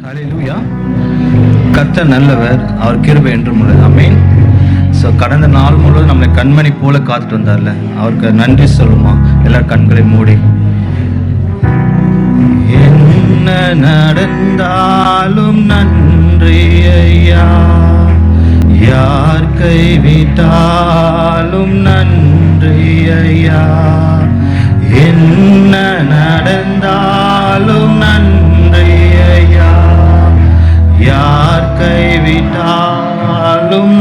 ஹல்லேலூயா. கர்த்தர் நல்லவர், அவர் கிருபை என்றும் உள்ளது. ஆமென். ஸோ கடந்த நாள் முழுவதும் நம்மளை கண்மணி போல காத்துட்டு வந்தார்ல, அவருக்கு நன்றி சொல்லுமா? எல்லாரும் கண்களை மூடி. என்ன நடந்தாலும் நன்றி ஐயா, யார் கைவிட்டாலும் நன்றி ஐயா, என்ன நடந்தாலும் நன்றி ஐயா, யார் கைவிட்டாலும்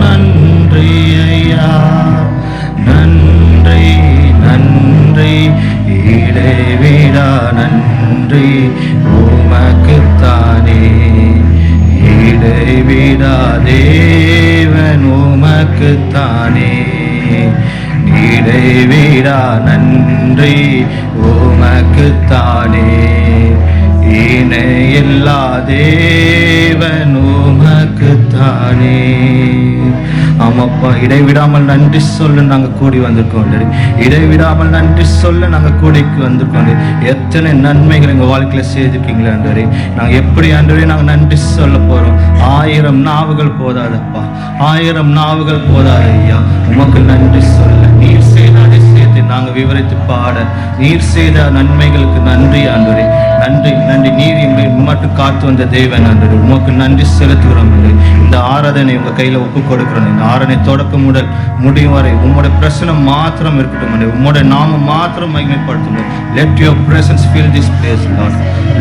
நன்றி ஐயா, நன்றி நன்றி இடைவிடா நன்றி உமக்குத்தானே, இடைவிடா தேவன் உமக்குத்தானே, இடைவிடா நன்றி உமக்குத்தானே, இணையில்லா தேவன் உமக்குத்தானே. ஆமாப்பா, இடைவிடாமல் நன்றி சொல்ல நாங்கள் கூடி வந்திருக்கோம். இடைவிடாமல் நன்றி சொல்ல நாங்கள் கூடிக்கு வந்திருக்கோம். எத்தனை நன்மைகள் எங்கள் வாழ்க்கையில் செய்திருக்கீங்களே ஆண்டவரே, நாங்கள் எப்படி ஆண்டவரே நாங்கள் நன்றி சொல்ல போகிறோம். 1000 நாவுகள் போதாதப்பா, 1000 நாவுகள் போதாது ஐயா, உமக்கு நன்றி சொல்ல. நீர் செய்த அதிசயத்தை நாங்கள் விவரித்து பாட, நீர் செய்த நன்மைகளுக்கு நன்றி ஆண்டவரே, நன்றி நன்றி. நீர் எங்களை மட்டும் காத்து வந்த தேவன் ஆண்டவரே, உமக்கு நன்றி செலுத்துகிறோம். இந்த ஆராதனை உங்க கையில ஒப்பு கொடுக்கிறோம். இந்த ஆராதனை தொடக்கம் முதல் முடியும் வரை உம்மோட பிரசனம் மாத்திரம் இருக்கட்டும், உம்மோட நாமம் மாத்திரம் மகிமைப்படுத்தும். Let your presence fill this place, Lord.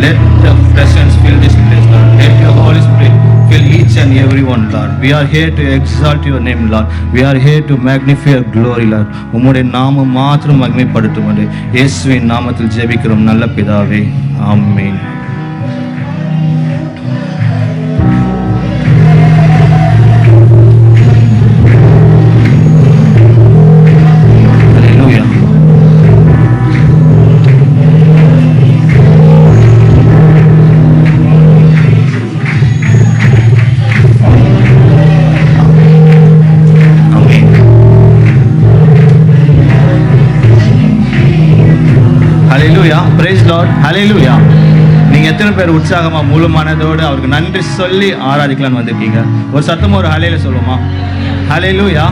Let the presence fill this place, Lord. Let your Holy Spirit fill each and every one, Lord. We are here to exalt your name, Lord. We are here to magnify your glory, Lord. உம்முடைய நாமம் மாத்திரம் மகிமைப்படுத்தும். இயேசுவின் நாமத்தில் ஜெபிக்கிறோம் நல்ல பிதாவே, ஆமென். ஹல்லேலூயா, price Lord, ஹல்லேலூயா. நீங்க எத்தனை பேர் உற்சாகமா முழு மனதோடு அவருக்கு நன்றி சொல்லி ஆராதிக்கலாம்னு வந்திருக்கீங்க? ஒரு சத்தமா ஒரு ஹல்லேலூயா சொல்லுவோமா? ஹல்லேலூயா.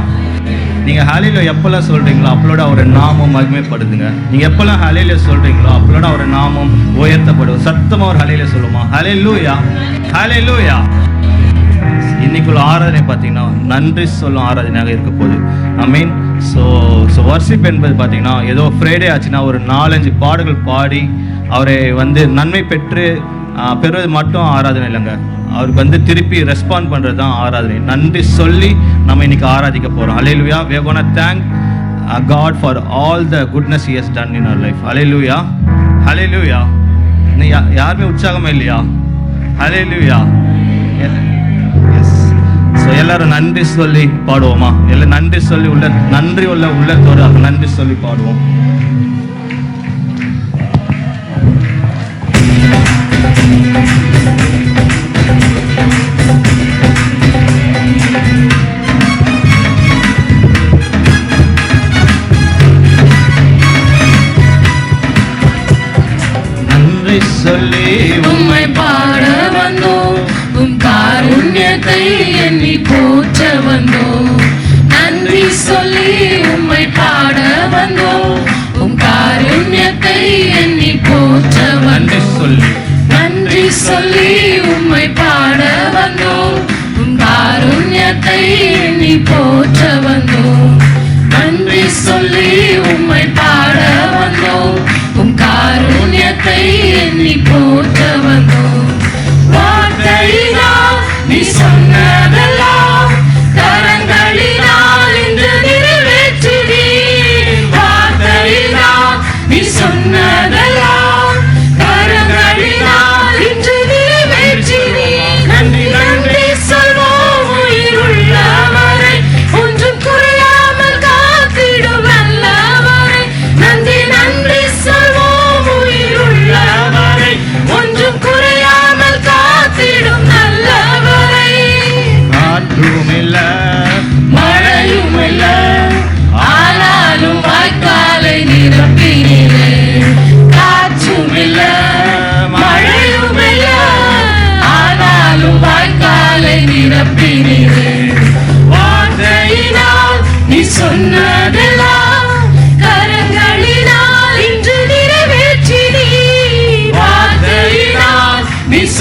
நீங்க ஹல்லேலூயா எப்பெல்லாம் சொல்றீங்களோ அப்பளோட அவருடைய நாமம் மகிமைப்படுதுங்க. நீங்க எப்பெல்லாம் ஹல்லேலூயா சொல்றீங்களோ அப்பளோட அவருடைய நாமம் உயர்த்தப்படும். சத்தமா ஒரு ஹல்லேலூயா சொல்லுவோமா? ஹல்லேலூயா, ஹல்லேலூயா. இன்னைக்குள்ள ஆராதனை பார்த்தீங்கன்னா நன்றி சொல்லும் ஆராதனையாக இருக்க போகுது. ஆமீன். ஸோ வர்ஷிப் என்பது பார்த்தீங்கன்னா ஏதோ ஃப்ரைடே ஆச்சுன்னா ஒரு 4-5 பாடல்கள் பாடி அவரை நன்மை பெறுவது மட்டும் ஆராதனை இல்லைங்க. அவருக்கு திருப்பி ரெஸ்பாண்ட் பண்ணுறது தான் ஆராதனை. நன்றி சொல்லி நம்ம இன்னைக்கு ஆராதிக்க போகிறோம். ஹல்லேலூயா. We are going to thank God for all the goodness he has done in our life. ஹல்லேலூயா, ஹல்லேலூயா. யாருமே உற்சாகமே இல்லையா? ஹல்லேலூயா. எல்லாரும் நன்றி சொல்லி பாடுவோமா? எல்லாம் நன்றி சொல்லி நன்றி உள்ள உள்ளத்தோடு நன்றி சொல்லி பாடுவோம். நன்றி சொல்லி உம்மை பாட வந்தோம், உம் காருண்யத்தை எண்ணி போற்ற வந்தோம். நன்றி சொல்லி உம்மை பாட வந்தோம், உம் காருண்யத்தை எண்ணி போற்ற வந்தோம். நன்றி சொல்லி உம்மை பாட வந்தோம், உம் காருண்யத்தை எண்ணி போற்ற வந்தோம். நன்றி சொல்லி உம்மை பாட வந்தோம், உம் காருண்யத்தை எண்ணி போற்ற வந்தோம். வார்த்தையினால் நீ சொன்னதெல்லாம் கரங்களினால் இன்று நிறைவேற்றினீர். வார்த்தையினால் நீ சொன்னதெல்லாம் கரங்களினால் இன்று நிறைவேற்றினீர். நன்றி நன்றி சொல்வோம் உயிருள்ளவரை, ஒன்றும் குறையாமல் காத்திடும் நல்லவரை. நன்றி நன்றி சொல்வோம் உயிருள்ளவரை, ஒன்று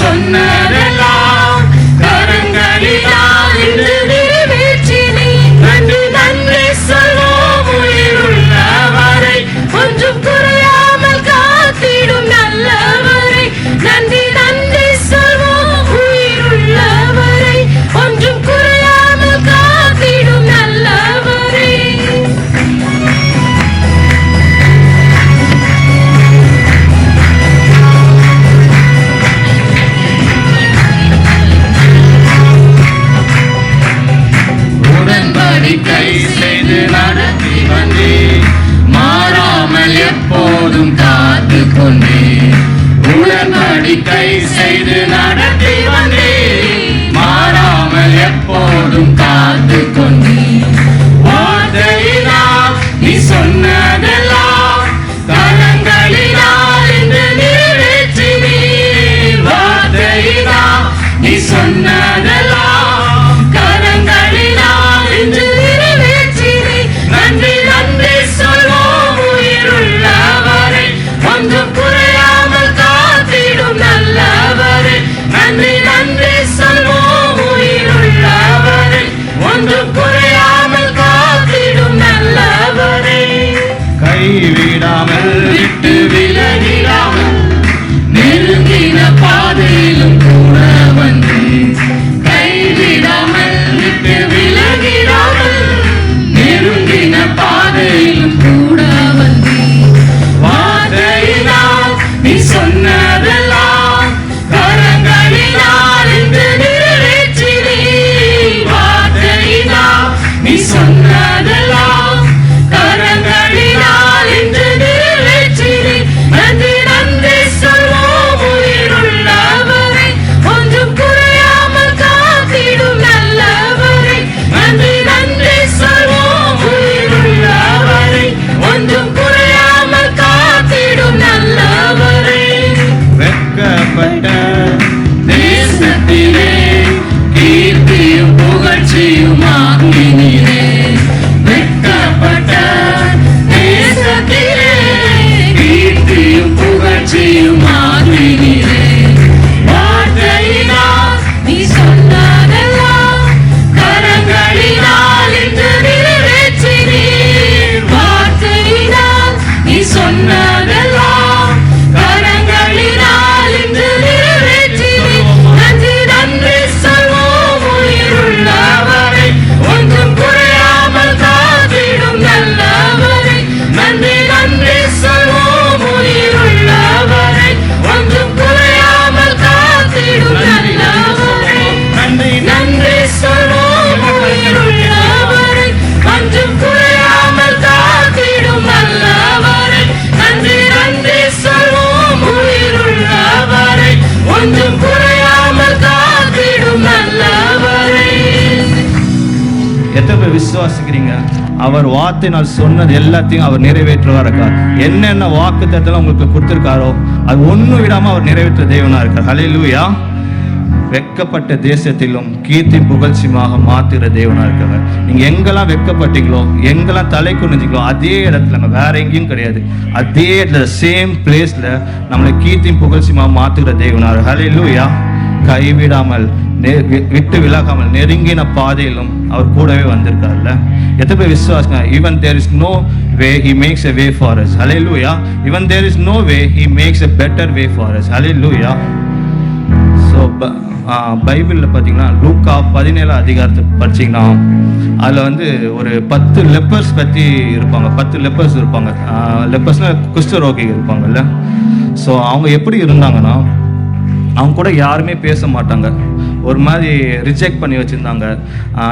சொன்னதெல்லாம் கரங்களினால் இன்று நிறைவேற்றினீர். நன்றி நன்றி சொல்வோம் உயிருள்ளவரை, ஒன்றும் குறையாமல் காத்திடும் நல்லவரை. நன்றி நன்றி சொல்வோம் உயிருள்ளவரை, ஒன்றும் குறையாமல் காத்திடும் நல்லவரை. உடன்படிக்கை செய்து நடத்தி வந்தீர், மாறாமல் எப்போதும் காத்து கொண்டீர். உடன்படிக்கை செய்து நடத்தி வந்தீர், மாறாமல் எப்போதும் காத்து கொண்டீர். வார்த்தையினால் நீ சொன்னதெல்லாம் கரங்களினால் இன்று நிறைவேற்றினீர். வார்த்தையினால் நீ சொன்னதெல்லாம் கரங்களினால் இன்று நிறைவேற்றினீர். நன்றி நன்றி சொல்வோம் உயிருள்ளவரை, ஒன்றும் குறையாமல் காத்திடும் நல்லவரை. நன்றி நன்றி சொல்வோம் உயிருள்ளவரை, ஒன்றும் குறையாமல் காத்திடும் நல்லவரை. கைவிடாமல் விட்டு விலகிடாமல் நெருங்கின பாதையிலும் கூட வந்தீர். கைவிடாமல் விட்டு விலகிடாமல் நெருங்கின பாதையிலும் கூட வந்தீர். வார்த்தையினால் நீ சொன்னதெல்லாம் கரங்களினால் இன்று நிறைவேற்றினீர். வார்த்தையினால் நீ சொன்னதெல்லாம் கரங்களினால் இன்று நிறைவேற்றினீர். நன்றி நன்றி சொல்வோம் உயிருள்ளவரை, ஒன்றும் குறையாமல் காத்திடும் நல்லவரை. நன்றி நன்றி சொல்வோம் உயிருள்ளவரை, ஒன்றும் குறையாமல் காத்திடும் நல்லவரை. வெட்கப்பட்ட தேசத்திலே கீர்த்தியும் புகழ்ச்சியும் ஆக்கினீரே. வெட்கப்பட்ட தேசத்திலே கீர்த்தியும் புகழ்ச்சியும் ஆக்கினீரே. வார்த்தையினால் நீ சொன்னதெல்லாம் கரங்களினால் இன்று நிறைவேற்றினீர். வார்த்தையினால் நீ சொன்னதெல்லாம் கரங்களினால் இன்று நிறைவேற்றினீர். நன்றி நன்றி சொல்வோம் உயிருள்ளவரை, ஒன்றும் குறையாமல் காத்திடும் நல்லவரை. நன்றி நன்றி சொல்வோம் உயிருள்ளவரை, ஒன்றும் குறையாமல் காத்திடும் நல்லவரை. நன்றி நன்றி சொல்வோம் உயிருள்ளவரை, ஒன்றும் குறையாமல் காத்திடும் நல்லவரை. நன்றி நன்றி சொல்வோம் உயிருள்ளவரை, ஒன்றும் குறையாமல் காத்திடும் நல்லவரை. எத்தனை பேர் விசுவாசிக்கிறீங்க? அவர் வார்த்தையினால் சொன்னது எல்லாத்தையும் அவர் நிறைவேற்றுவார் இருக்கார். என்னென்ன வாக்கு தத்தெல்லாம் உங்களுக்கு கொடுத்திருக்காரோ அது ஒன்றும் விடாம அவர் நிறைவேற்ற தேவனா இருக்கார். ஹல்லேலூயா. வெட்கப்பட்ட தேசத்திலும் கீர்த்தி புகழ்ச்சியுமாக மாத்துகிற தேவனா இருக்கார். நீங்க எங்கெல்லாம் வெட்கப்பட்டீங்களோ, எங்கெல்லாம் தலை குனிஞ்சீங்களோ அதே இடத்துல, வேற எங்கேயும் கிடையாது, அதே இடத்துல சேம் பிளேஸ்ல நம்மளை கீர்த்தி புகழ்ச்சியுமாக மாத்துகிற தேவனா. ஹல்லேலூயா. கைவிடாமல் விட்டு விலகாமல் நெருங்கின பாதையிலும் அவர் கூடவே வந்திருக்காருல்ல. எத்தனை பேர் விசுவாசங்க? even there is no way he makes a way for us. Hallelujah. even there is no way he makes a better way for us. Hallelujah. so பைபிளில் பார்த்தீங்கன்னா லூக்கா 17 அதிகாரத்தை படிச்சிங்கன்னா அதில் வந்து ஒரு 10 லெப்பர்ஸ் பற்றி இருப்பாங்க. 10 லெப்பர்ஸ் இருப்பாங்க. லெப்பர்ஸ்னால் குஷ்டரோகிகள் இருப்பாங்கல்ல. ஸோ அவங்க எப்படி இருந்தாங்கன்னா, அவங்க கூட யாருமே பேச மாட்டாங்க, ஒரு மாதிரி ரிஜெக்ட் பண்ணி வச்சுருந்தாங்க,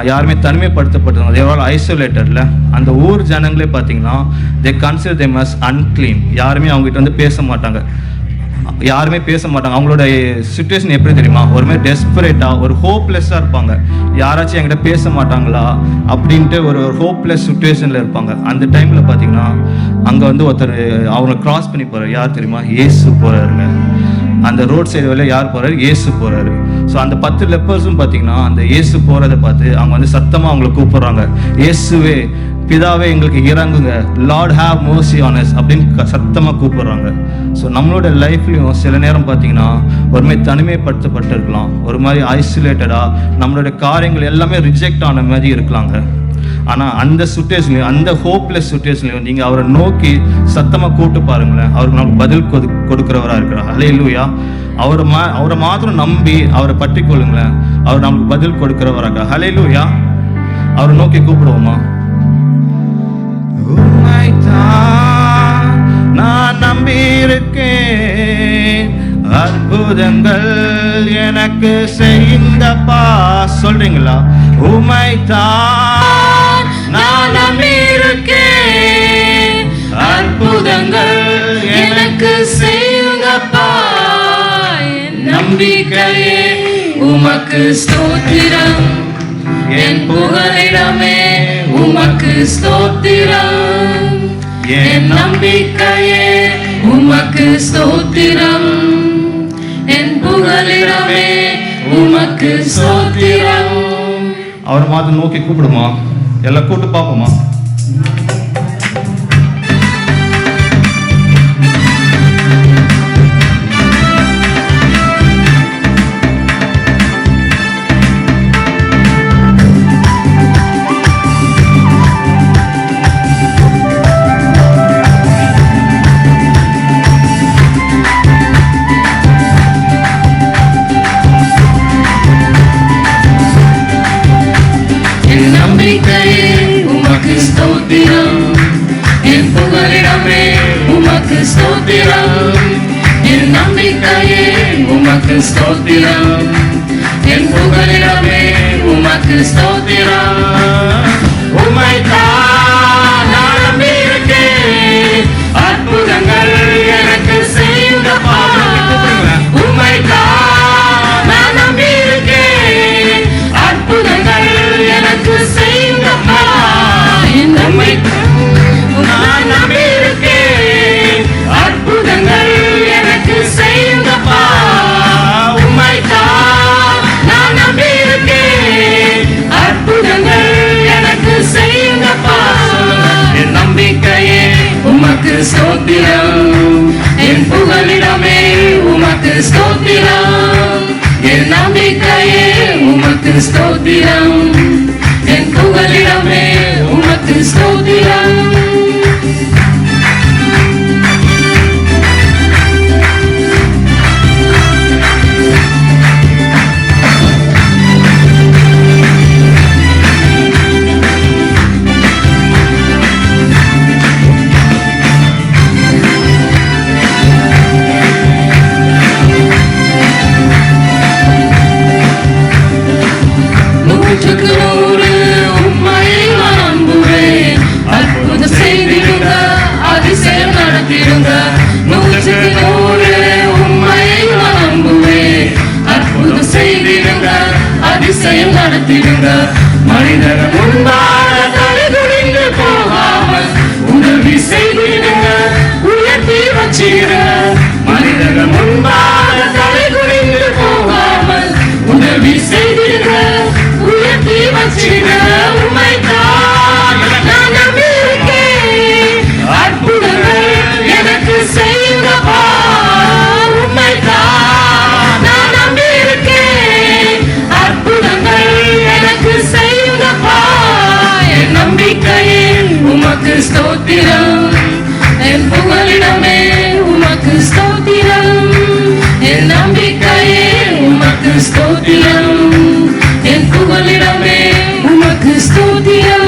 யாருமே தனிமைப்படுத்தப்பட்டிருந்தாங்க. தேவால் ஐசோலேட்டடில் அந்த ஊர் ஜனங்களே பார்த்தீங்கன்னா they consider them as unclean. யாருமே அவங்ககிட்ட வந்து பேச மாட்டாங்க, யாருமே பேச மாட்டாங்க. அவங்களோட சுச்சுவேஷன் எப்படி தெரியுமா? ஒரு மாதிரி டெஸ்பரேட்டாக, ஒரு ஹோப்லெஸ்ஸாக இருப்பாங்க. யாராச்சும் என்கிட்ட பேச மாட்டாங்களா அப்படின்ட்டு ஒரு ஹோப்லெஸ் சுச்சுவேஷனில் இருப்பாங்க. அந்த டைமில் பார்த்தீங்கன்னா அங்கே வந்து ஒருத்தர் அவங்க கிராஸ் பண்ணி போகிறார். யார் தெரியுமா? இயேசு போகிறாருங்க. அந்த ரோட் சைடு வழியாக யார் போகிறாரு? இயேசு போகிறாரு. ஸோ அந்த 10 லெப்பர்ஸும் பார்த்தீங்கன்னா அந்த இயேசு போகிறத பார்த்து அவங்க வந்து சத்தமாக அவங்களை கூப்பிட்றாங்க, இயேசுவே பிதாவே எங்களுக்கு இறங்குங்க, Lord have mercy on us அப்படின்னு சத்தமாக கூப்பிடுறாங்க. ஸோ நம்மளோட லைஃப்லையும் சில நேரம் பார்த்தீங்கன்னா ஒரு மாதிரி தனிமைப்படுத்தப்பட்டு இருக்கலாம், ஒரு மாதிரி ஐசோலேட்டடாக நம்மளோட காரியங்கள் எல்லாமே ரிஜெக்ட் ஆன மாதிரி இருக்கலாங்க. ஆனால் அந்த சுச்சுவேஷன்லையும், அந்த ஹோப்லெஸ் சுச்சுவேஷன்லையும் நீங்கள் அவரை நோக்கி சத்தமாக கூப்பிட்டு பாருங்களேன், அவருக்கு நமக்கு பதில் கொடுக்குறவராக இருக்கிறார். ஹல்லேலூயா. அவரை மாத்திரம் நம்பி அவரை பற்றி கொள்ளுங்களேன், அவர் நமக்கு பதில் கொடுக்கிறவராக இருக்கிறார். ஹல்லேலூயா. அவரை நோக்கி கூப்பிடுவோமா? நான் நம்பி இருக்கேன், அற்புதங்கள் எனக்கு செய்யுங்கப்பா. சொல்றீங்களா? உமைதான் நான் நம்பி இருக்கேன், அற்புதங்கள் எனக்கு செய்யுங்கப்பா. என் நம்பிக்கையே உமக்கு ஸ்தோத்திரம், என் புகலிடமே உமக்கு ஸ்தோத்திரம். என் நம்பிக்கையே உமக்கு ஸ்தோத்திரம், என் புகலிடமே உமக்கு ஸ்தோத்திரம். அவரை மாத்திரம் நோக்கி கூப்பிடுமா? எல்லாம் கூப்பிட்டு பார்ப்போமா? உமக்கு ஸ்தோத்திரம், என் புகலிடமே உமக்கு ஸ்தோத்திரம். என் நம்பிக்கையே உமக்கு ஸ்தோத்திரம், என் புகலிடமே உமக்கு ஸ்தோத்திரம். உமைதான் நான் நம்பி இருக்கேன், அற்புதங்கள் எனக்கு செய்யுங்கப்பா. உமைதான் நான் நம்பி இருக்கேன், அற்புதங்கள் எனக்கு செய்யுங்கப்பா. நான் நம்பி இருக்கேன், அற்புதங்கள் எனக்கு செய்யுங்கப்பா. உமைதான் நான் நம்பி இருக்கேன், அற்புதங்கள் எனக்கு செய்யுங்கப்பா. என் நம்பிக்கையே உமக்கு ஸ்தோத்திரம், என் புகலிடமே உமக்கு ஸ்தோத்திரம். என் நம்பிக்கையே உமக்கு ஸ்தோத்திரம், என் புகலிடமே உமக்கு ஸ்தோத்திரம். அதிசயம் நடத்திடுங்க. மனிதர் முன்பாக தலைகுனிந்து போகாமல் உதவி செய்திடுங்க, உயர்த்தி வச்சிடுங்க. மனிதர் முன்பாக தலைகுனிந்து போகாமல் உதவி செய்திடுங்க, உயர்த்தி வச்சிடுங்க. உமைதான் நான் நம்பி இருக்கேன், அற்புதங்கள் எனக்கு செய்யுங்கப்பா. உமைதான் நான் நம்பி இருக்கேன், அற்புதங்கள் எனக்கு செய்யுங்கப்பா. என் நம்பிக்கையே உமக்கு ஸ்தோத்திரம், என் புகலிடமே உமக்கு ஸ்தோத்திரம். என் நம்பிக்கையே உமக்கு ஸ்தோத்திரம், என் புகலிடமே உமக்கு ஸ்தோத்திரம்.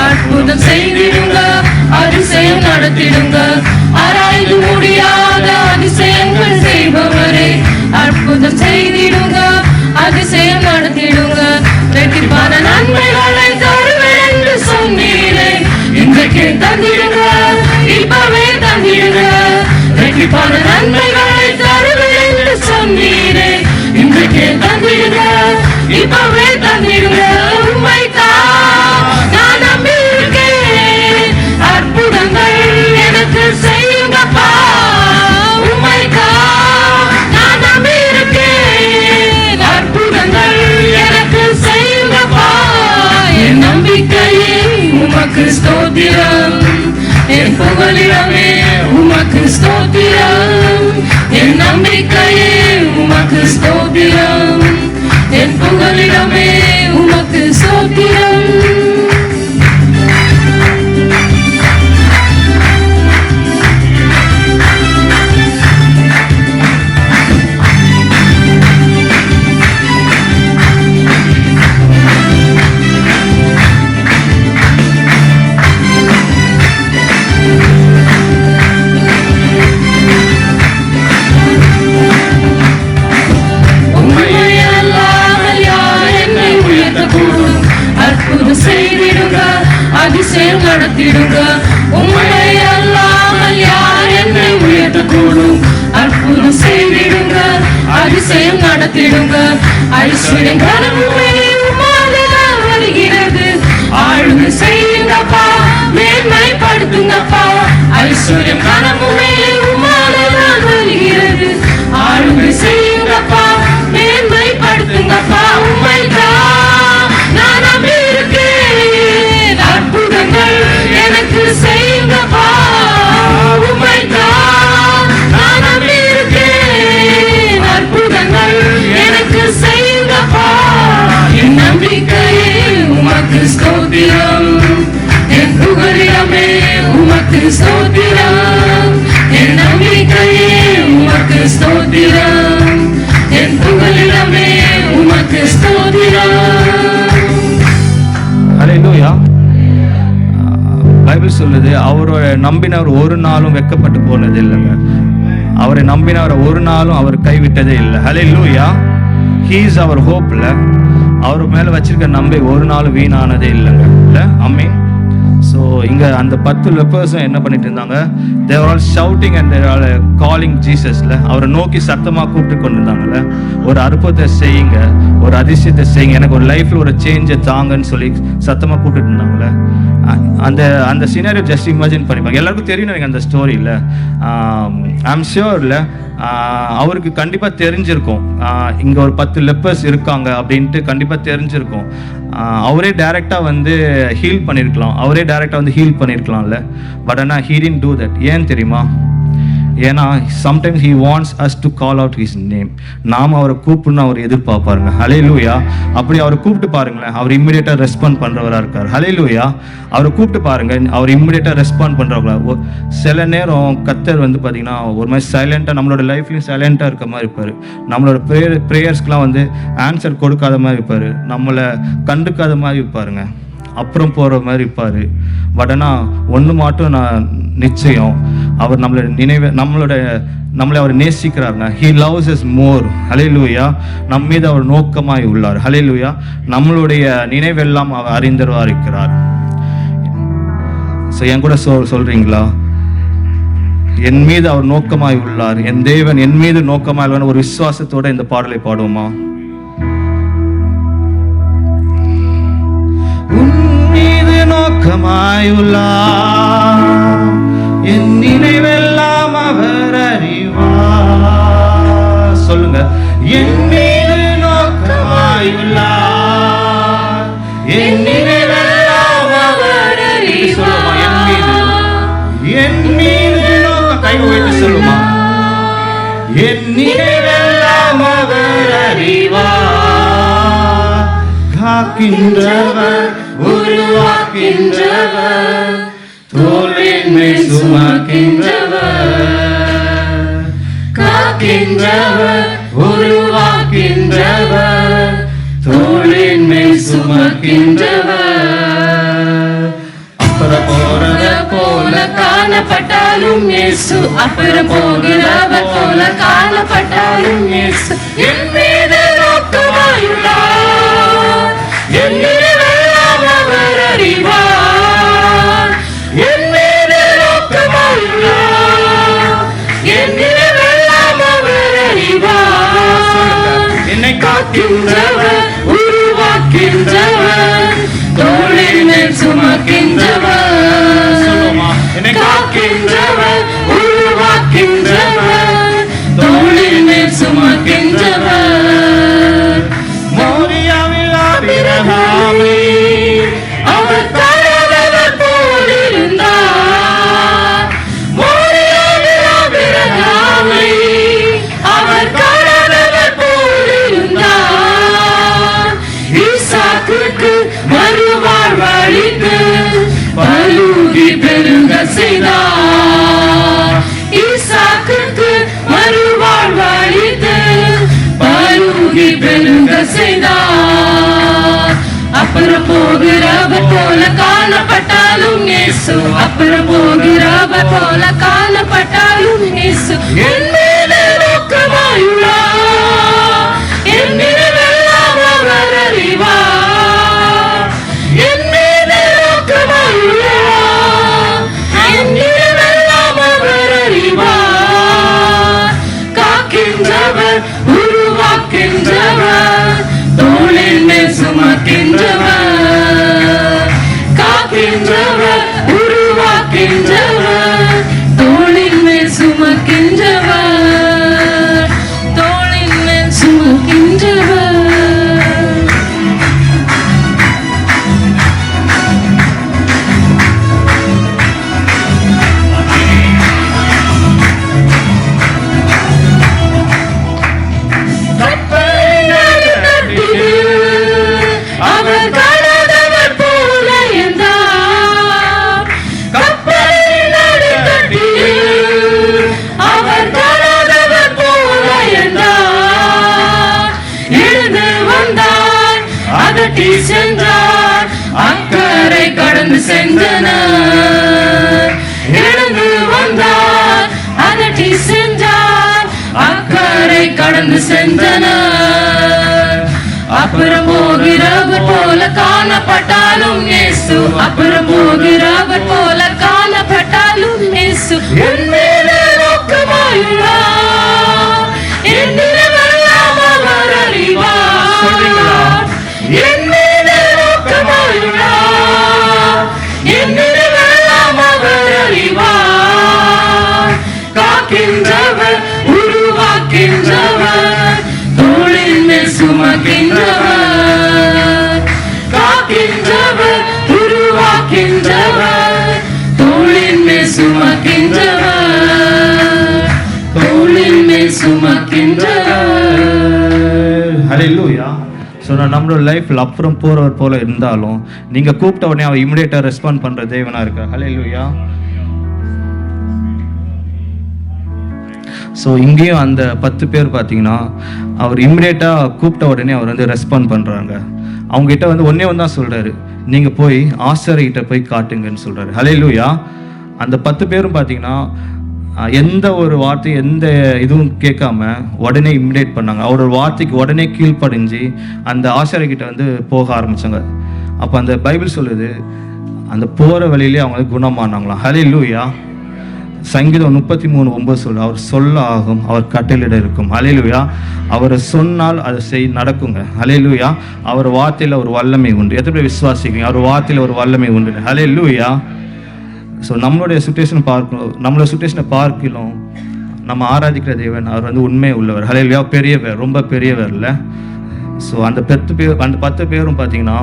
அற்புதம் செய்திடுங்க, அதிசயம் நடத்திடுங்க. ஆராய்ந்து முடியாத அதிசயங்கள் செய்பவரே, அற்புதம் செய்திடுங்க, அதிசயம் நடத்திடுங்க. ரெட்டிப்பான நன்மைகளை தருவேன் என்று சொன்னீரே, இன்றைக்கு தந்திடுங்க, இப்பவே தந்திடுங்க. ரெட்டிப்பான நன்மைகளை தருவேன் என்று சொன்னீரே, இன்றைக்கு இப்பவே தந்திடுங்க. உம்மைத்தான் நான் நம்பியிருக்கேன். அற்புதங்கள் எனக்கு செய்யுங்கப்பா. உம்மைத்தான் நான் நம்பியிருக்கேன். அற்புதங்கள் எனக்கு செய்யுங்கப்பா. என் நம்பிக்கையே உமக்கு ஸ்தோத்திரம். என் புகலிடமே உமக்கு ஸ்தோத்திரம். என் நம்பிக்கையே உமக்கு ஸ்தோத்திரம். என் புகலிடமே உமக்கு ஸ்தோத்திரம். அதிசயம் நடத்திடுங்க. உம்மை அல்லாமல் யார் என்னை உயர்த்தக்கூடும்? அற்புதம் செய்திடுங்க. அதிசயம் நடத்திடுங்க. ஐஸ்வர்யம் கனவுமே உம்மாலதான் வருகிறது. ஆளுமை செய்யுங்கப்பா. மேன்மைப்படுத்துங்கப்பா. ஐஸ்வர்யம் கனவுமே உம்மாலதான் வருகிறது. ஆளுமை செய்யுங்கப்பா. மேன்மைப்படுத்துங்கப்பா. உம்மைத்தான் நான் நம்பியிருக்கேன். அற்புதங்கள் எனக்கு செய்யுங்கப்பா. உம்மைத்தான் நான் நம்பியிருக்கேன். அற்புதங்கள் எனக்கு செய்யுங்கப்பா. என் நம்பிக்கையே உமக்கு ஸ்தோத்திரம். என் புகலிடமே உமக்கு ஸ்தோத்திரம். என் நம்பிக்கையே உமக்கு ஸ்தோத்திரம். என் புகலிடமே உமக்கு ஸ்தோத்திரம். ஹல்லேலூயா. பைபிள் சொல்லுது, அவரை நம்பினவர் ஒரு நாளும் வெட்கப்பட்டு போனது இல்லைங்க. அவரை நம்பினவரை ஒரு நாளும் அவர் கைவிட்டதே இல்லை. ஹல்லேலூயா. ஹீ இஸ் அவர் ஹோப்ல. அவர் மேல வச்சிருக்க நம்பி ஒரு நாளும் வீணானதே இல்லைங்க. இல்லை ஆமென். ஸோ இங்கே அந்த 10 லெப்பர்ஸும் என்ன பண்ணிட்டு இருந்தாங்க? they were all shouting and they were all calling ஜீசஸ்ல. அவரை நோக்கி சத்தமாக கூப்பிட்டு கொண்டு இருந்தாங்கல்ல. ஒரு அற்புதத்தை செய்யுங்க, ஒரு அதிசயத்தை செய்யுங்க, எனக்கு ஒரு லைஃப்ல ஒரு சேஞ்சை தாங்கன்னு சொல்லி சத்தமாக கூப்பிட்டு இருந்தாங்கல்ல. அந்த அந்த சினாரியோ ஜஸ்ட் இமேஜின் பண்ணிப்பாங்க. எல்லாருக்கும் தெரியும் எனக்கு அந்த ஸ்டோரியில். ஐம் ஷியோர்ல அவருக்கு கண்டிப்பாக தெரிஞ்சிருக்கும் இங்கே ஒரு 10 லெப்பர்ஸ் இருக்காங்க அப்படின்ட்டு கண்டிப்பாக தெரிஞ்சிருக்கும். அவரே டைரெக்டாக வந்து ஹீல் பண்ணியிருக்கலாம். அவரே டைரெக்டாக வந்து ஹீல் பண்ணியிருக்கலாம்ல. பட் ஆனால் he didn't do that. ஏன் தெரியுமா? ஏன்னா sometimes he wants us to call out his name. நாம் அவரை கூப்பிடணும் அவர் எதிர்பார்ப்பாருங்க. ஹல்லேலூயா. அப்படி அவரை கூப்பிட்டு பாருங்களேன், அவர் இம்மிடியேட்டாக ரெஸ்பாண்ட் பண்ணுறவராக இருக்கார். ஹல்லேலூயா. அவரை கூப்பிட்டு பாருங்க, அவர் இம்மிடியேட்டாக ரெஸ்பாண்ட் பண்ணுறவங்களா. சில நேரம் கர்த்தர் வந்து பார்த்தீங்கன்னா ஒரு மாதிரி சைலண்ட்டாக நம்மளோட லைஃப்லையும் சைலண்ட்டாக இருக்க மாதிரி இருப்பார். நம்மளோட ப்ரேயர்ஸ்க்கெலாம் வந்து ஆன்சர் கொடுக்காத மாதிரி இருப்பார். நம்மளை கண்டுக்காத மாதிரி இருப்பாருங்க. அப்புறம் போகிற மாதிரி இருப்பார். பட் ஆனால் ஒன்று மட்டும் நான் நிச்சயம், அவர் நம்மளை அவர் நேசிக்கிறாருங்க. He loves us more. Hallelujah. நம்ம மீது அவர் நோக்கமாய் உள்ளார். ஹல்லேலூயா. நம்மளுடைய நினைவெல்லாம் அவர் அறிந்தவராக இருக்கிறார். ஸோ என் கூட சொல்றீங்களா? என் மீது அவர் நோக்கமாய் உள்ளார். என் தேவன் என் மீது நோக்கமாய் உள்ளார். ஒரு விசுவாசத்தோட இந்த பாடலை பாடுவோமா? நோக்கமாயுள்ளார், என் நினைவெல்லாம் அவர் அறிவார். சொல்லுங்க. என் மீது நோக்கமாயுள்ளார், என் நினைவெல்லாம் அவர் அறிவார். என் மீது நோக்க கை வைத்து சொல்லுமா? என் நினைவெல்லாம் அவர் அறிவார். காக்கின்றவர், உருவாக்கின்றவர், தோளின் மேல் சுமக்கின்றவர். காக்கின்றவர், உருவாக்கின்றவர், தோளின் மேல் சுமக்கின்றவர். அப்புறம் போறவர் போல காணப்பட்டாலும் இயேசு, அப்புறம் போகிறவர் போல காணப்பட்டாலும் இயேசு என் மீது நோக்கமாயுள்ளார். என் நினைவெல்லாம் அவர் அறிவார். என் மீது நோக்கமாயுள்ளார். என் நினைவெல்லாம் அவர் அறிவார். என்னை காக்கின்றவர், காக்கின்றவர், தோளின் மேல் சுமக்கின்றவர், காக்கின்றவர், உருவாக்கின்றவர், தோளின் மேல் சுமக்கின்றவர். மோரியாவில் ஆபிரகாமை அவர் கரதவர் போலிருந்தார். மோரியாவில் ஆபிரகாமை அவர் கரதவர் போலிருந்தார். ஈசாக்குக்கு மறுவாழ்வளித்து பலுகி பெருக செய்தார். ஈசாக்குக்கு மறுவாழ்வளித்து பலுகி பெருக செய்தார். அப்புறம் போகிறவர் போல காணப்பட்டாலும் இயேசு, அப்புறம் போகிறவர் போல காணப்பட்டாலும் இயேசு என் மேலே நோக்கமாயுள்ளார். என் நினைவெல்லாம் அவர் அறிவார். என் மேலே நோக்கமாயுள்ளார். என் நினைவெல்லாம் அவர் அறிவார். காக்கின்றவர், உருவாக்கின்றவர், தோளின் மேல் சுமக்கின்றவர். காக்கின்றவர், உருவாக்கின்றவர், தோளின் மேல் சுமக்கின்றவர். தோளின் மேல் சுமக்கின்றவர். அவர் காணாதவர் போல இருந்தார். கப்பலின் நடுக்கட்டில் அவர் காணாதவர் போல இருந்தார். எழுந்து வந்தார், அதட்டி சென்றார், அக்கறை கடந்து சென்றனர். எழுந்து வந்தார், அதட்டி சென்றார், அக்கறை கடந்து சென்றனர். அப்புறம் போகிறவர் போல காணப்பட்டாலும் இயேசு, அப்புறம் போகிறவர் போல காணப்பட்டாலும் இயேசு என் மேலே நோக்கமாயுள்ளார். என் நினைவெல்லாம் அவர் அறிவார். என் மேலே நோக்கமாயுள்ளார். என் நினைவெல்லாம் அவர் அறிவார். காக்கின்றவர், உருவாக்கின்றவர், தோளின் மேல் சுமக்கின்றவர். காக்கின்றவர், உருவாக்கின்றவர், தோளின் மேல் சுமக்கின்றவர். தோளின் மேல் சுமக்கின்றவர். ஹல்லேலூயா. ஸோ நம்மளோட லைஃப்பில் அப்புறம் போகிறவர் போல இருந்தாலும் நீங்கள் கூப்பிட்ட உடனே அவர் இமிடியேட்டாக ரெஸ்பாண்ட் பண்ணுற தேவனாக இருக்கார். ஹல்லேலூயா. ஸோ இங்கேயும் அந்த 10 பேர் பார்த்தீங்கன்னா அவர் இம்மிடியேட்டாக கூப்பிட்ட உடனே அவர் வந்து ரெஸ்பாண்ட் பண்ணுறாங்க. அவங்ககிட்ட வந்து ஒன்றே ஒன்று தான் சொல்கிறாரு, நீங்கள் போய் ஆசாரியர்கிட்ட போய் காட்டுங்கன்னு சொல்கிறாரு. ஹல்லேலூயா. அந்த 10 பேரும் பார்த்தீங்கன்னா எந்த ஒரு வார்த்தையும் எந்த இதுவும் கேட்காம உடனே இமிடியேட் பண்ணாங்க. அவரோட வார்த்தைக்கு உடனே கீழ்ப்படிஞ்சு அந்த ஆசாரியர்கிட்ட வந்து போக ஆரம்பித்தாங்க. அப்போ அந்த பைபிள் சொல்லுது, அந்த போகிற வழியிலே அவங்க குணமானாங்களாம். ஹல்லேலூயா. சங்கீதம் 33:9 சொல்லு, அவர் சொல்ல ஆகும், அவர் கட்டளையிட இருக்கும். ஹல்லேலூயா. அவர் சொன்னால் அது நடக்குங்க. ஹல்லேலூயா. அவர் வார்த்தையில் ஒரு வல்லமை உண்டு. எத்தனை பேர் விசுவாசிக்கிறீங்க? அவர் வார்த்தையில் ஒரு வல்லமை உண்டு. ஹல்லேலூயா. ஸோ நம்மளுடைய சுச்சுவேஷன் பார்க்கணும், நம்மளோட சுச்சுவேஷனை பார்க்கலாம். நம்ம ஆராதிக்கிற தேவன் அவர் வந்து உண்மை உள்ளவர். ஹல்லேலூயா. பெரியவர், ரொம்ப பெரியவர் இல்லை. ஸோ அந்த 10 பேரும் பார்த்தீங்கன்னா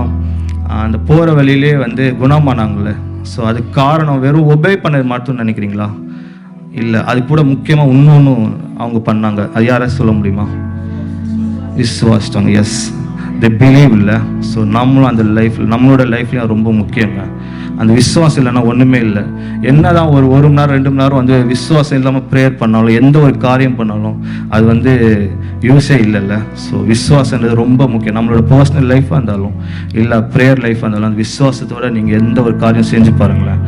அந்த போகிற வழியிலே வந்து குணமானாங்களே. ஸோ அதுக்கு காரணம் வெறும் ஒபே பண்ணது மட்டும் நினைக்கிறீங்களா? இல்லை, அது கூட முக்கியமாக இன்னொன்று அவங்க பண்ணாங்க. அது யாராவது சொல்ல முடியுமா? விசுவாசிட்டாங்க. எஸ், தி பிலீவ். இல்லை, ஸோ நம்மளும் அந்த லைஃப்பில், நம்மளோட லைஃப்லையும் ரொம்ப முக்கியங்க. அந்த விசுவாசம் இல்லைன்னா ஒன்றுமே இல்லை. என்னதான் ஒரு மணி நேரம் 2 மணி நேரம் வந்து விசுவாசம் இல்லாமல் ப்ரேயர் பண்ணாலும், எந்த ஒரு காரியம் பண்ணாலும் அது வந்து யூஸே இல்லைல்ல. ஸோ விசுவாசன்றது ரொம்ப முக்கியம். நம்மளோட பர்சனல் லைஃபாக இருந்தாலும் இல்லை ப்ரேயர் லைஃபாக இருந்தாலும் அந்த விசுவாசத்தோட நீங்கள் எந்த ஒரு காரியம் செஞ்சு பாருங்களேன்,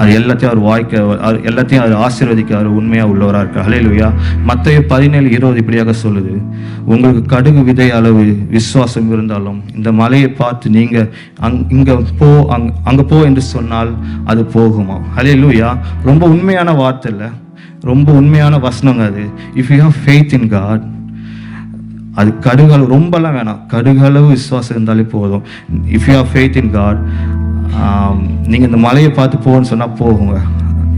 அது எல்லாத்தையும் அவர் எல்லாத்தையும் அவர் ஆசீர்வதிக்க அவர் உண்மையாக உள்ளவராக இருக்கார். ஹல்லேலூயா. மத்தேயு 17:20 இப்படியாக சொல்லுது, உங்களுக்கு கடுகு விதை அளவு விசுவாசம் இருந்தாலும் இந்த மலையை பார்த்து நீங்கள் அங்கே போ என்று சொன்னால் அது போகுமா? ஹல்லேலூயா. ரொம்ப உண்மையான வார்த்தை இல்லை, ரொம்ப உண்மையான வசனங்க அது. If you have faith in God, அது கடுகளவு ரொம்பலாம் வேணாம், கடுகளவு விசுவாசம் இருந்தாலே போதும். If you have faith in God, நீங்கள் இந்த மலையை பார்த்து போகணும்னு சொன்னால் போகுங்க.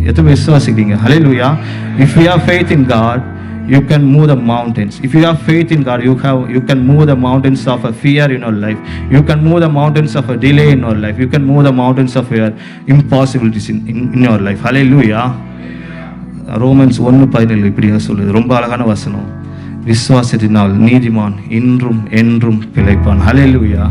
எத்தனை விசுவாசிக்கிறீங்க? Hallelujah. If you have faith in God, you can move the mountains. If you have faith in God, you can move the mountains of a fear in your life. You can move the mountains of a delay in your life. You can move the mountains of your impossibilities in your life. Hallelujah. Romans 1:17 இப்படியா சொல்லுது, ரொம்ப அழகான வசனம். விசுவாசத்தினால் நீதிமான் இன்றும் என்றும் பிழைப்பான். ஹல்லேலூயா.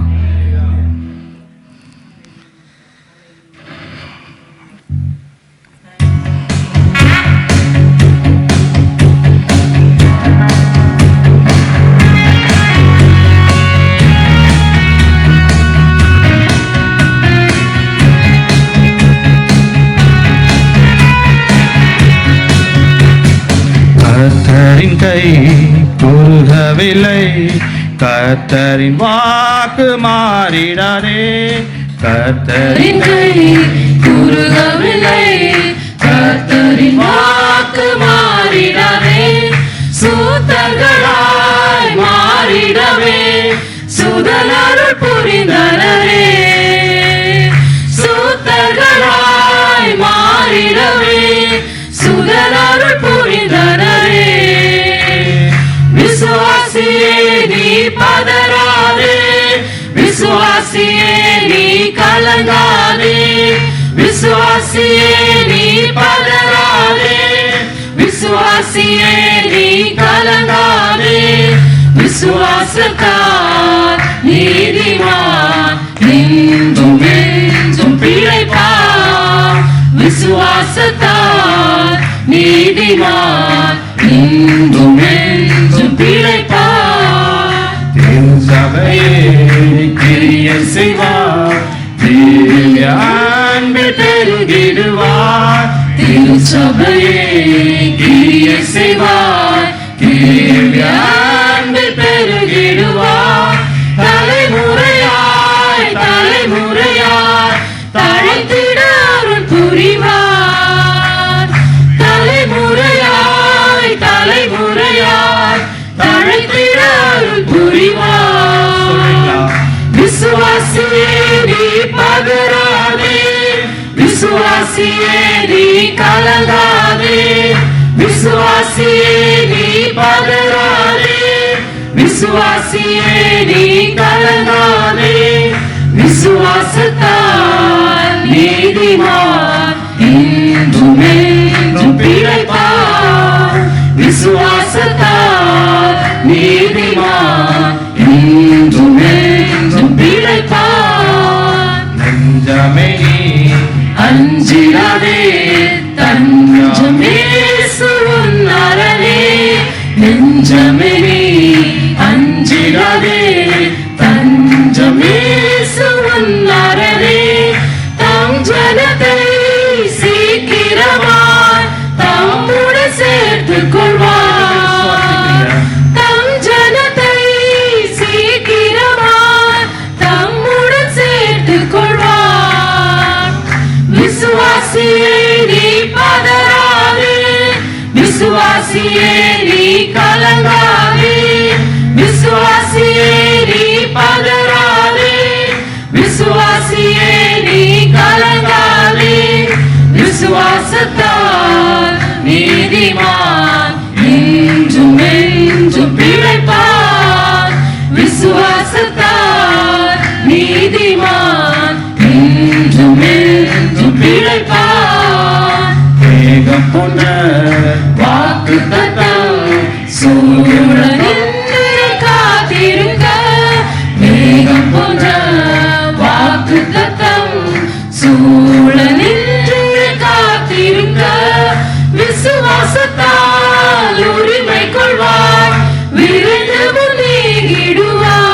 கர்த்தரின் கை குறுகவில்லை, கர்த்தரின் வாக்கு மாறிடாதே. கர்த்தரின் கை குறுகவில்லை, கர்த்தரின் வாக்கு மாறிடாதே. சூத்தர்களாய் மாறிடவே சுதனருள் புரிந்தனரே. சூத்தர்களாய் மாறிடவே சுதனருள் புரிந்தனரே. விசுவாசியே நீ பதறாதே, விசுவாசியே நீ கலங்காதே. விசுவாசியே நீ பதறாதே, விசுவாசியே நீ கலங்காதே. விசுவாசத்தால் நீதிமான் இன்றும் என்றும் பிழைப்பான். விசுவாசத்தால் நீதிமான் இன்றும் என்றும் பிழைப்பான். திருச்சபையே கிரியை செய்வார், திவ்ய அன்பில் பெருகிடுவார். திருச்சபையே கிரியை செய்வார், திவ்ய அன்பில் பெருகிடுவார். தலைமுறையாய் தலைமுறையாய் தழைத்திட அருள் புரிவார். தலைமுறையாய் தலைமுறையாய் தழைத்திட அருள் புரிவார். விசுவாசியே நீ பதறாதே, விசுவாசியே நீ கலங்காதே. விசுவாசியே நீ பதறாதே, விசுவாசியே நீ கலங்காதே. விசுவாசத்தால் நீதிமான் இன்றும் என்றும் பிழைப்பான். விசுவாசத்தால் நீதிமான் இன்றும் என்றும் பிழைப்பான். நெஞ்சமே நீ அஞ்சிடாதே, தஞ்சம் இயேசு உன் அரணே. நெஞ்சமே நீ அஞ்சிடாதே, தஞ்சம் இயேசு உன் அரணே. தம் ஜனத்தை சீக்கிரமாய் தம்முடன் சேர்த்துக் கொள்வார். தம் ஜனத்தை சீக்கிரமாய் தம்முடன் சேர்த்துக் கொள்வார். விசுவாசியே நீ பதறாதே, விசுவாசியே நீ கலங்காதே. விசுவாசியே நீ பதறாதே, விசுவாசியே நீ கலங்காதே. விசுவாசத்தால் நீதிமான் இன்றும் என்றும் பிழைப்பான். விசுவாசத்தால் நீதிமான் இன்றும் என்றும் பிழைப்பான். மேகம் போன்ற வாக்குத்தத்தம் சூழலில் காத்திருக்க. மேகம் போன்ற வாக்குத்தத்தம் சூழலில் காத்திருக்க. விசுவாசத்தால் உரிமை கொள்வார், விரைந்து முன்னேறிடுவார்.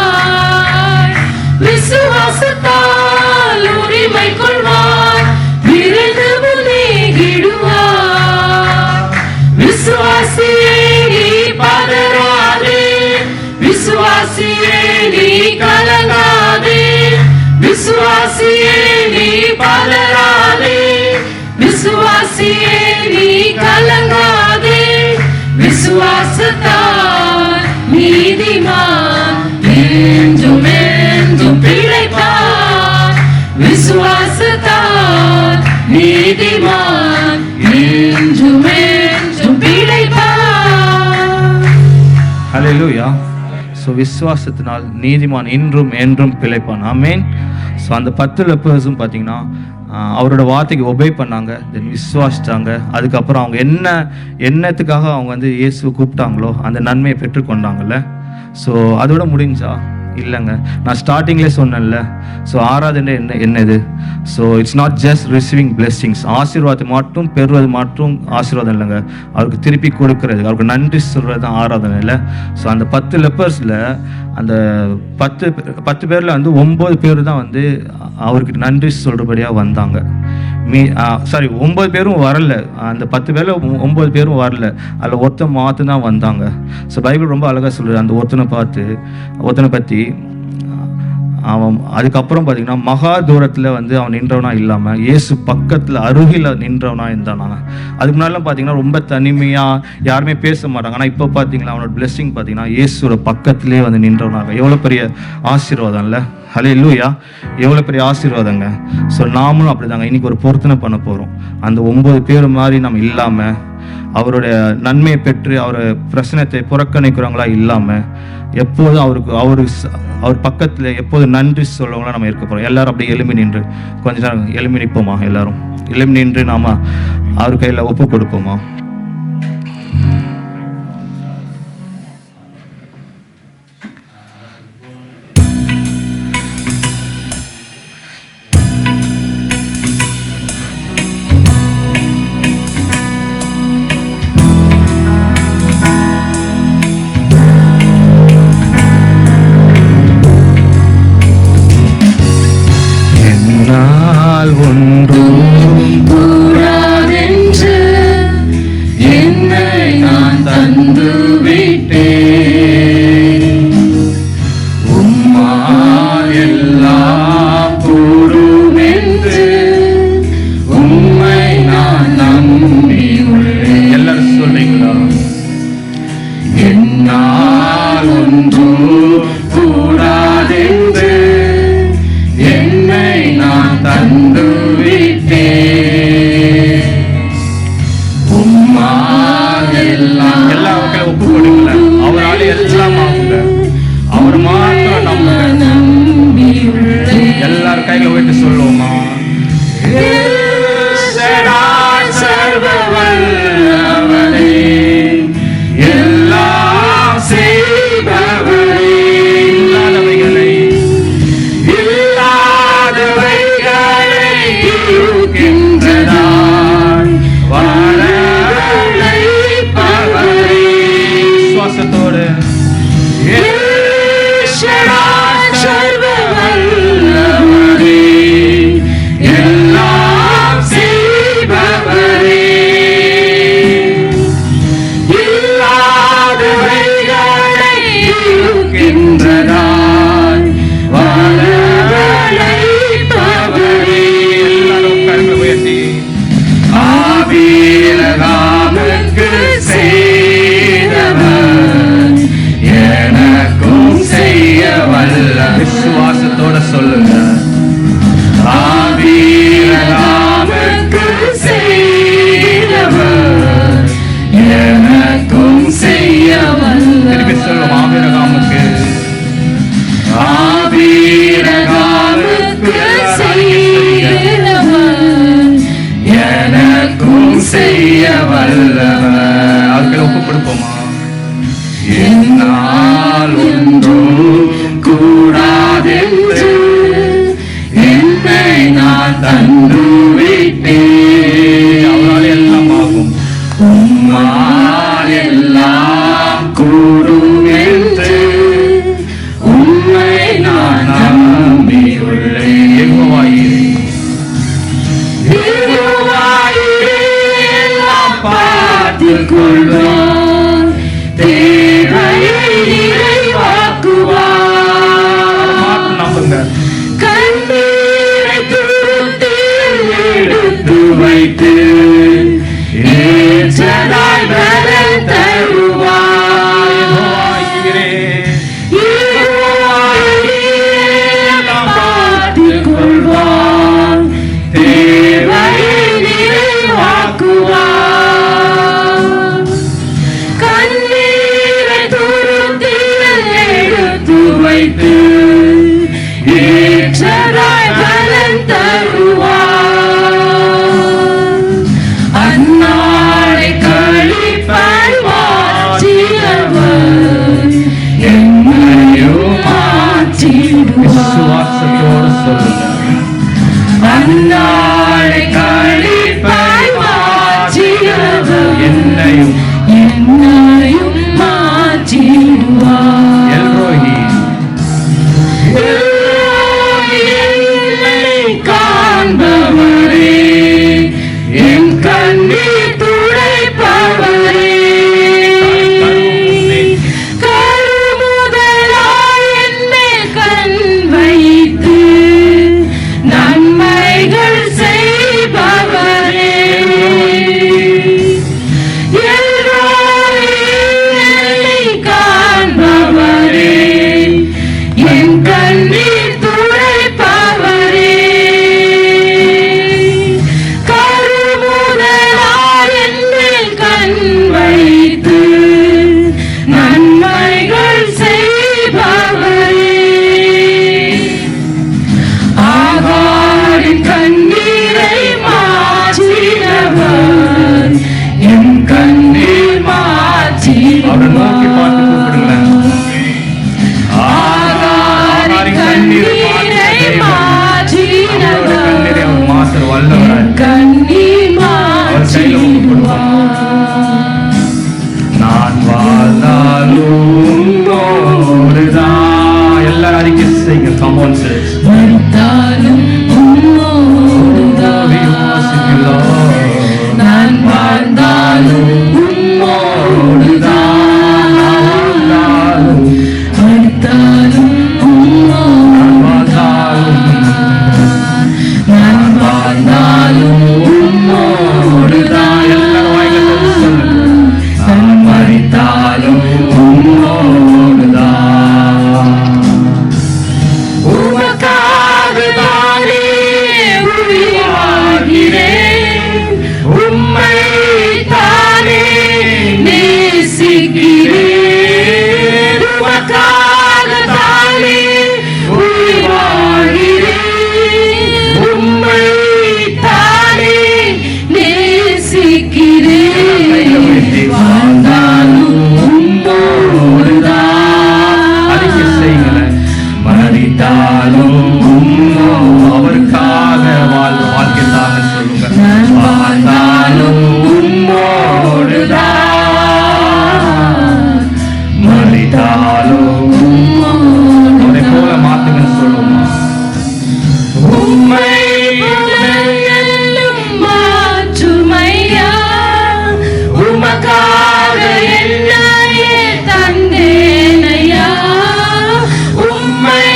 விசுவாசத்தால் உரிமை கொள்வார், விரைந்து முன்னேறிடுவார். விசுவாசியே நீ பதறாதே, விசுவாசியே நீ கலங்காதே. விசுவாசியே நீ பதறாதே, விசுவாசியே நீ கலங்காதே. விசுவாசத்தால் நீதிமான் நீதிமான் என்றும் என்றும் பிழைப்பான். ஹல்லேலூயா. ஸோ விசுவாசத்தினால் நீதிமான் இன்றும் என்றும் பிழைப்பான். ஆமென். ஸோ அந்த 10 லெப்பர்ஸும் பார்த்தீங்கன்னா அவரோட வார்த்தைக்கு ஒபே பண்ணாங்க, தென் விசுவாசித்தாங்க. அதுக்கப்புறம் அவங்க என்னத்துக்காக அவங்க வந்து இயேசுவை கூப்பிட்டாங்களோ அந்த நன்மையை பெற்றுக்கொண்டாங்கல்ல. ஸோ அதோட முடிஞ்சா இல்லைங்க. நான் ஸ்டார்டிங்லேயே சொன்னேன்ல, ஸோ ஆராதனை என்னது? So it's not just receiving blessings. ஆசீர்வாதத்தை மட்டும் பெறுவது மட்டும் ஆசீர்வாதம் இல்லைங்க, அவருக்கு திருப்பி கொடுக்கறது, அவருக்கு நன்றி சொல்கிறது தான் ஆராதனை இல்லை. ஸோ அந்த 10 லெப்பர்ஸில் அந்த 10 பேரில் வந்து 9 பேர் தான் வந்து அவருக்கு நன்றி சொல்கிறபடியாக வந்தாங்க. 9 பேரும் வரல. அந்த 10 பேரில் 9 பேரும் வரல. அதில் ஒருத்தன் மாற்று தான் வந்தாங்க. ஸோ பைபிள் ரொம்ப அழகாக சொல்லுது. அந்த ஒருத்தனை பற்றி அவன் அதுக்கப்புறம் பார்த்தீங்கன்னா மகா தூரத்தில் வந்து அவன் நின்றவனா இல்லாமல் இயேசு பக்கத்தில் அருகில் நின்றவனா இருந்தானாங்க. அதுக்கு முன்னாடிலாம் பார்த்தீங்கன்னா ரொம்ப தனிமையாக யாருமே பேச மாட்டாங்க. ஆனால் இப்போ பார்த்தீங்கன்னா அவனோட பிளெஸ்ஸிங் பார்த்தீங்கன்னா இயேசுவோட பக்கத்திலே வந்து நின்றவனாங்க. எவ்வளோ பெரிய ஆசீர்வாதம் இல்லை? ஹல்லேலூயா. எவ்வளோ பெரிய ஆசீர்வாதங்க. ஸோ நாமளும் அப்படி தாங்க இன்றைக்கி ஒரு பொருத்தனை பண்ண போகிறோம். அந்த 9 பேர் மாதிரி நம்ம இல்லாமல், அவருடைய நன்மையை பெற்று அவர் பிரச்சனத்தை புறக்கணிக்கிறவங்களா இல்லாமல், எப்போதும் அவர் பக்கத்தில் எப்போதும் நன்றி சொல்றவங்களா நம்ம இருக்க போகிறோம். எல்லாரும் அப்படியே எழும்பி நின்று கொஞ்ச நேரம் எழும்பி நிற்போமா? எல்லாரும் எழும்பி நின்று நாம் அவர் கையில் ஒப்பு கொடுப்போமா? விசுவாசத்தோட சொல்லுங்க. திருப்பி சொல்லும் ஆபிரகாமுக்கு எனக்கும் செய்ய வல்லவர். அதுக்கு ஒப்பு கொடுப்போமா? என்னால் ஒன்றும் கூடாதென்று என்னை நான் தந்து விட்டேன். அவரால் எல்லாம் ஆகும், உம்மால் எல்லாம் கூடும் என்று உம்மை நான் நம்பியுள்ளேன். யெகோவாயிரே எல்லாம் பார்த்துக் கொள்வார், தேவையை நிறைவாக்குவார். நம்புங்க. கண்ணீரை துருத்தியில் எடுத்து வைத்து ஏற்றதாய் பலன் தருவார். யெகோவாயிரே எல்லாம் பார்த்துக் கொள்வார், தேவையை என்னையும் மாற்றிடுவார். எல்ரோஹி என்னை காண்பவரே, என் கண்ணீர் துடைப்பவரே, கருமுதலாய் என்னை கண் வைத்து நன்மைகள் செய்பவரே, எல்லோரும் என்னை காண்பவரே, என் கண்ணீர் துடைப்பவரே, கருமுதலாய் என்னை கண் வைத்து நன்மைகள் செய்பவரே, ஆகாரின் கண்ணீரை மாற்றினவர், என் கண்ணீர் அவரை நோக்கி பார்த்து கூப்பிடுங்களேன். ஆகாரின் கண்ணீரை மாற்றினவர், கண்ணீரை அவர் மாற்ற வல்லவராய். கண்ணீர் மாற்றிடுவார். நான் வாழ்ந்தாலும் உம்மோடுதான். எல்லாரும் அறிக்கை செய்யுங்க. Come on, church. மரித்தாலும் உம்மோடுதான். We worship you, Lord. நான் வாழ்ந்தாலும் உம்மோடுதான். மரித்தாலும் உம்மோடுதான். நான் வாழ்ந்தாலும் உம்மோடுதான். எல்லாரும் வாயில திறந்து சொல்லுங்க. நான் மரித்தாலும் உம்மோடுதான். உமக்காகத்தானே உயிர்வாழ்கிறேன், உம்மை தானே நேசிக்கிறேன். உமக்காகத்தானே உயிர்வாழ்கிறேன், உம்மை தானே நேசிக்கிறேன். வாழ்ந்தாலும் உம்மோடுதான். அறிக்கை செய்யுங்களேன். மரித்தாலும் அவருக்காக வாழ்க்கை தாங்க சொல்லுங்க. நான் வாழ்ந்தாலும் உம்மோடுதான். மரித்தாலும் அவரை போல மாத்துங்கன்னு சொல்லுவோமா? உம்மை என்னும் மாற்றுமையா, உமக்காக என்னையே தந்தேனையா. உம்மை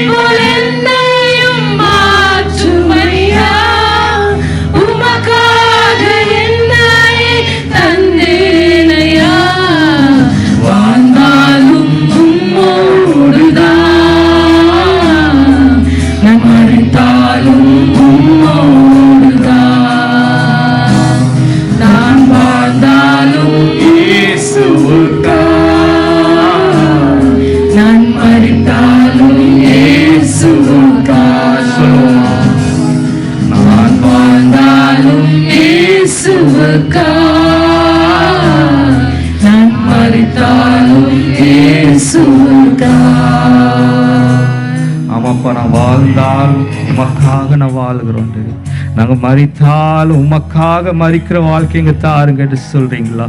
போல் என்னையும் மாற்றுமையா, உமக்காக என்னையே தந்தேனையா. வாழ்ந்தாலும் உம்மோடுதான், நான் மரித்தாலும் உம்மோடுதான். நான் வாழ்ந்தாலும் இயேசுவுக்காய், நான் மரித்தாலும் இயேசுவுக்காய். நான் வாழ்ந்தாலும் இயேசுவுக்காய், நான் மரித்தாலும் இயேசுவுக்காய். ஆமாப்பா, நான் வாழ்ந்தாலும் உமக்காக நான் வாழ்கிறோம். நாங்கள் மரித்தாலும் உமக்காக மரிக்கிற வாழ்க்கை எங்க தாருங்க என்று சொல்றீங்களா?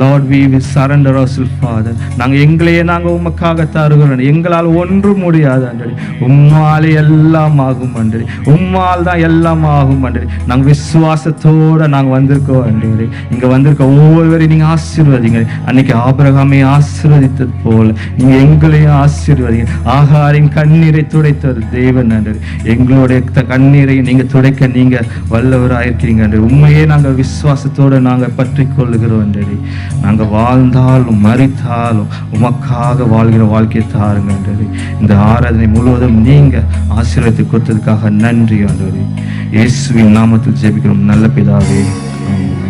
Lord, we will surrender ourselves, Father. நாங்கள் எங்களையே நாங்கள் உமக்காக தாருகிறோம். எங்களால் ஒன்றும் முடியாது அன்றி, உம்மாலே எல்லாம் ஆகும் அன்றி, உம்மால் தான் எல்லாம் ஆகும் அன்றி. நாங்கள் விசுவாசத்தோட நாங்கள் வந்திருக்கோம் அன்றி. இங்க வந்திருக்க ஒவ்வொருவரையும் நீங்க ஆசீர்வதிங்க. அன்னைக்கு ஆபிரகாமை ஆசீர்வதித்தது போல நீங்க எங்களையும் ஆசீர்வதிங்க. ஆகாரின் கண்ணீரை துடைத்தது தேவன் அன்றி. எங்களுடைய கண்ணீரை நீங்க துடைக்க நீங்க வல்லவராயிருக்கிறீங்க அன்றி. உண்மையே நாங்கள் விசுவாசத்தோடு நாங்கள் பற்றி கொள்ளுகிறோம் அன்றி. நாங்கள் வாழ்ந்தாலும் மரித்தாலும் உமக்காக வாழ்கிற வாழ்க்கையை தாருங்க அன்றி. இந்த ஆராதனை முழுவதும் நீங்க ஆசீர்வாதத்தை கொடுத்ததுக்காக நன்றி அன்றி. இயேசுவின் நாமத்தில் ஜெபிக்கிறோம் நல்ல பிதாவே, ஆமென்.